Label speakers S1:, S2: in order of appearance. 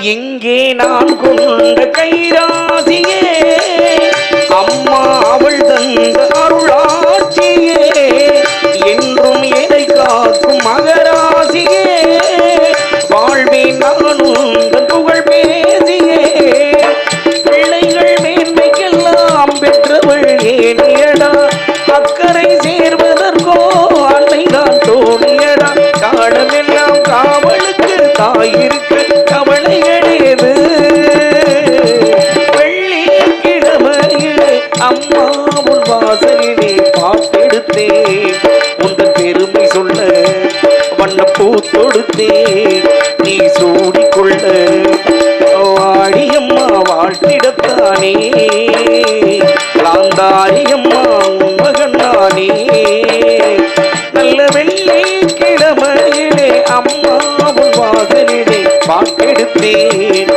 S1: இங்கே நான் கொண்ட கைராசியே அம்மா அவள் தந்த அருளாட்சியே என்றும் எதை காக்கும் மகராசியே வாழ்வேன் நான் உங்கள் புகழ் பேசியே பிள்ளைகள் மேன்மைக்கெல்லாம் பெற்றவள் ஏனியடா அக்கறை சேர்வதற்கோ அன்னை நான் தோணியடா காலமெல்லாம் காவலுக்கு தாயிருக்கு கவலைகளேது வெள்ளிக்கிழமையிலே அம்மா உன் வாசலிலே பாட்டெடுத்தேன் உங்கள் பெருமை சொல்ல வண்ணப்பூ தொடுத்தேன் நீ சூடிக்கொள்ள வாடியம்மா வாழ்த்திடத்தானே காந்தாரியம்மா உன் மகன் நானே நல்ல வெள்ளிக்கிழமையிலே அம்மா உன் வாசலிலே பாட்டெடுத்தேன்